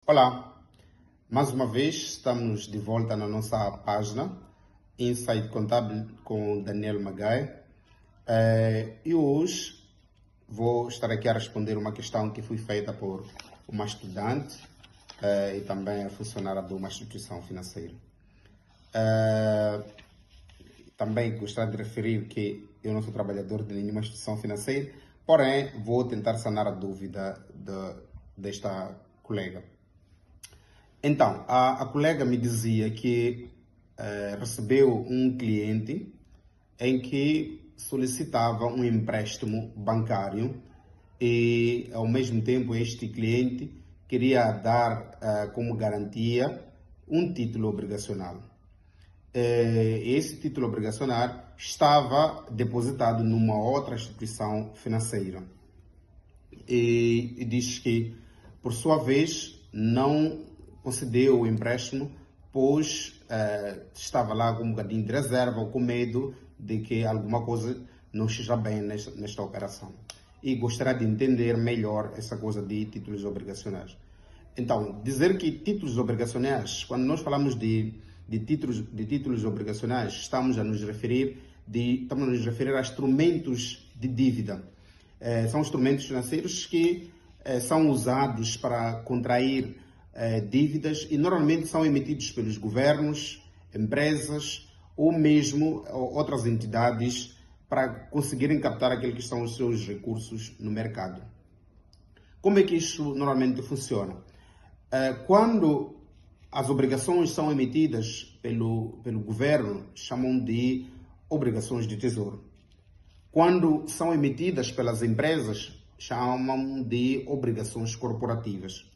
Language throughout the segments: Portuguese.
Olá, mais uma vez estamos de volta na nossa página Insight Contábil com Daniel Magai. E hoje vou estar aqui a responder uma questão que foi feita por uma estudante e também a funcionária de uma instituição financeira. Também gostaria de referir que eu não sou trabalhador de nenhuma instituição financeira, porém vou tentar sanar a dúvida desta colega. Então, a colega me dizia que recebeu um cliente em que solicitava um empréstimo bancário e, ao mesmo tempo, este cliente queria dar como garantia um título obrigacional. Esse título obrigacional estava depositado numa outra instituição financeira e diz que, por sua vez, não concedeu o empréstimo, pois estava lá com um bocadinho de reserva ou com medo de que alguma coisa não esteja bem nesta operação. E gostaria de entender melhor essa coisa de títulos obrigacionais. Então, dizer que títulos obrigacionais, quando nós falamos de títulos obrigacionais, estamos a nos referir a instrumentos de dívida. São instrumentos financeiros que são usados para contrair dívidas e normalmente são emitidos pelos governos, empresas ou mesmo outras entidades para conseguirem captar aqueles que são os seus recursos no mercado. Como é que isso normalmente funciona? Quando as obrigações são emitidas pelo governo, chamam de obrigações de tesouro. Quando são emitidas pelas empresas, chamam de obrigações corporativas.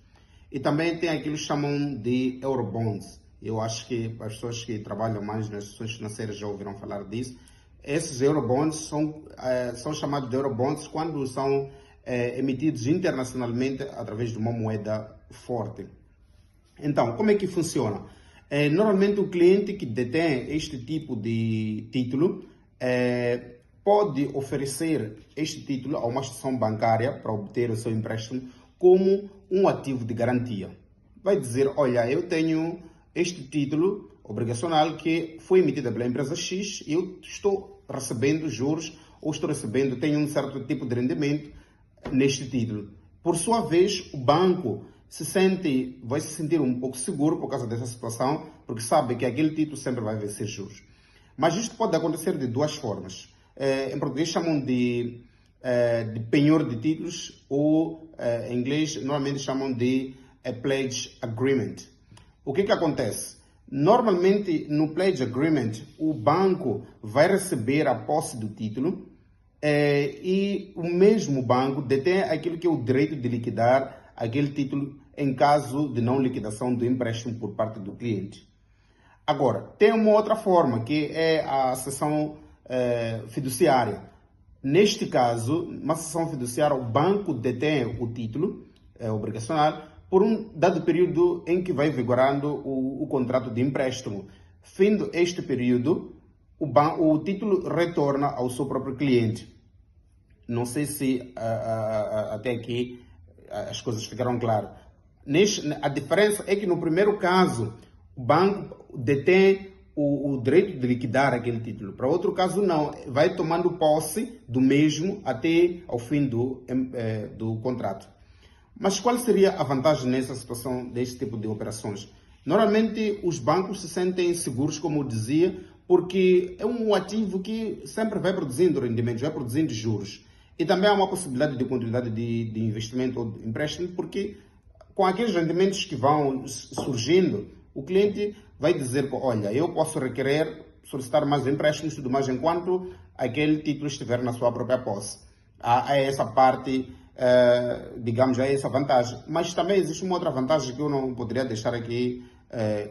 E também tem aquilo que chamam de Eurobonds. Eu acho que as pessoas que trabalham mais nas instituições financeiras já ouviram falar disso. Esses Eurobonds são chamados de Eurobonds quando são emitidos internacionalmente através de uma moeda forte. Então, como é que funciona? Normalmente o cliente que detém este tipo de título pode oferecer este título a uma instituição bancária para obter o seu empréstimo como um ativo de garantia. Vai dizer, olha, eu tenho este título obrigacional que foi emitido pela empresa X e eu estou recebendo juros ou tenho um certo tipo de rendimento neste título. Por sua vez, o banco vai se sentir um pouco seguro por causa dessa situação, porque sabe que aquele título sempre vai vencer juros. Mas isto pode acontecer de duas formas. Em português chamam de penhor de títulos ou em inglês normalmente chamam de pledge agreement. O que acontece? Normalmente no pledge agreement o banco vai receber a posse do título e o mesmo banco detém aquilo que é o direito de liquidar aquele título em caso de não liquidação do empréstimo por parte do cliente. Agora, tem uma outra forma que é a cessão fiduciária. Neste caso, uma cessão fiduciária, o banco detém o título obrigacional por um dado período em que vai vigorando o contrato de empréstimo. Findo este período, o título retorna ao seu próprio cliente. Não sei se até aqui as coisas ficaram claras. A diferença é que no primeiro caso, o banco detém o direito de liquidar aquele título. Para outro caso, não. Vai tomando posse do mesmo até ao fim do contrato. Mas qual seria a vantagem nessa situação desse tipo de operações? Normalmente, os bancos se sentem seguros, como eu dizia, porque é um ativo que sempre vai produzindo rendimentos, vai produzindo juros. E também há uma possibilidade de continuidade de investimento ou de empréstimo, porque com aqueles rendimentos que vão surgindo, o cliente vai dizer, olha, eu posso solicitar mais empréstimos e tudo mais enquanto aquele título estiver na sua própria posse. Há essa parte, digamos, há essa vantagem. Mas também existe uma outra vantagem que eu não poderia deixar aqui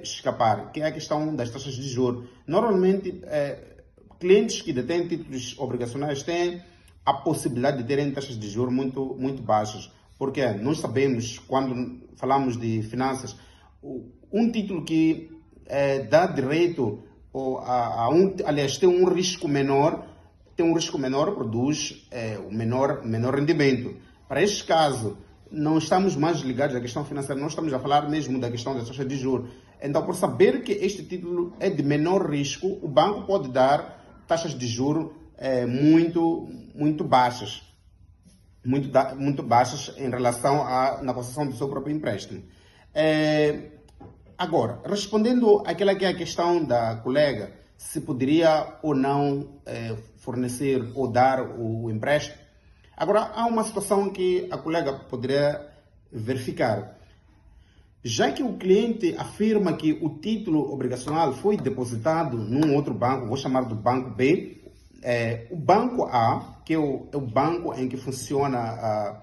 escapar, que é a questão das taxas de juros. Normalmente, clientes que detêm títulos obrigacionais têm a possibilidade de terem taxas de juros muito, muito baixas. Porque nós sabemos, quando falamos de finanças, um título que dá direito aliás, tem um risco menor, produz um menor rendimento. Para este caso, não estamos mais ligados à questão financeira, não estamos a falar mesmo da questão das taxas de juros. Então, por saber que este título é de menor risco, o banco pode dar taxas de juros muito baixas. Muito baixas em relação na concessão do seu próprio empréstimo. Agora, respondendo àquela que é a questão da colega, se poderia ou não fornecer ou dar o empréstimo, agora há uma situação que a colega poderia verificar. Já que o cliente afirma que o título obrigacional foi depositado num outro banco, vou chamar do banco B, o banco A, que é o banco em que funciona,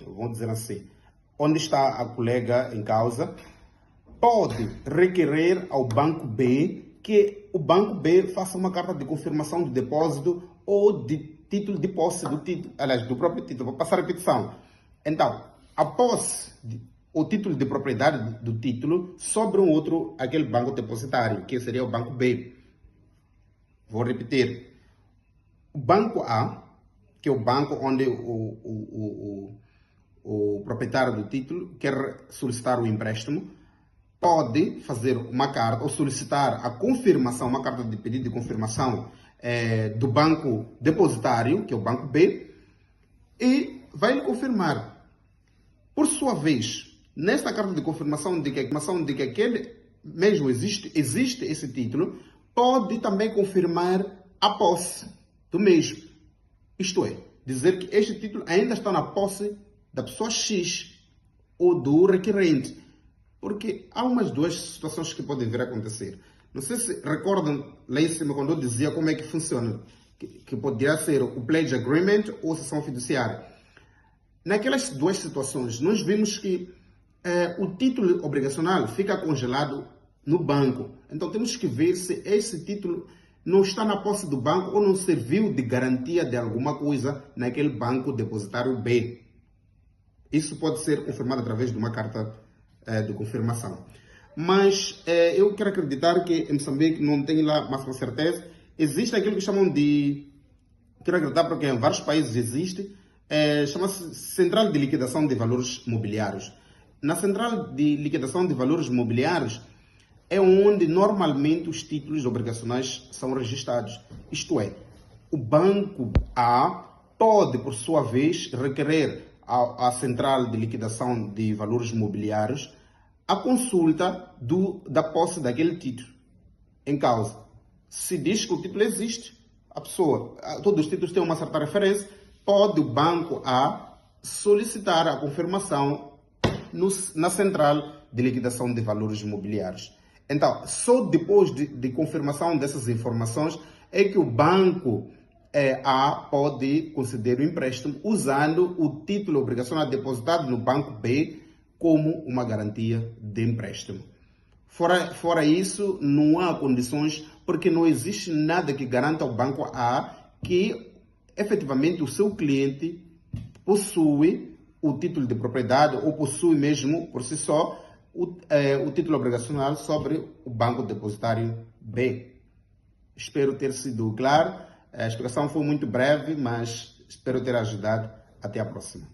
vamos dizer assim, onde está a colega em causa, pode requerer ao banco B que o banco B faça uma carta de confirmação de depósito ou de título de posse do título, aliás, do próprio título. Vou passar a repetição. Então, a posse, o título de propriedade do título sobre aquele banco depositário, que seria o banco B. Vou repetir. O banco A, que é o banco onde o proprietário do título quer solicitar o empréstimo, pode fazer uma carta ou solicitar a confirmação, uma carta de pedido de confirmação do banco depositário, que é o banco B, e vai lhe confirmar. Por sua vez, nesta carta de confirmação de que aquele mesmo existe esse título, pode também confirmar a posse do mesmo. Isto é, dizer que este título ainda está na posse da pessoa X ou do requerente. Porque há umas duas situações que podem vir a acontecer. Não sei se recordam lá em cima quando eu dizia como é que funciona, que poderia ser o pledge agreement ou a cessão fiduciária. Naquelas duas situações, nós vimos que o título obrigacional fica congelado no banco. Então temos que ver se esse título não está na posse do banco ou não serviu de garantia de alguma coisa naquele banco depositário B. Isso pode ser confirmado através de uma carta de confirmação. Mas eu quero acreditar que em Moçambique não tem lá máxima certeza. Existe aquilo que chamam de... Quero acreditar porque em vários países existe. Chama-se Central de Liquidação de Valores Mobiliários. Na Central de Liquidação de Valores Mobiliários é onde normalmente os títulos obrigacionais são registrados. Isto é, o banco A pode, por sua vez, requerer à Central de Liquidação de Valores Mobiliários a consulta da posse daquele título em causa. Se diz que o título existe, todos os títulos têm uma certa referência, pode o banco A solicitar a confirmação na Central de Liquidação de Valores Mobiliários. Então, só depois de confirmação dessas informações é que o banco A pode conceder o empréstimo usando o título obrigacional depositado no banco B como uma garantia de empréstimo. Fora isso, não há condições, porque não existe nada que garanta ao banco A que efetivamente o seu cliente possui o título de propriedade ou possui mesmo por si só o título obrigacional sobre o banco depositário B. Espero ter sido claro. A explicação foi muito breve, mas espero ter ajudado. Até a próxima.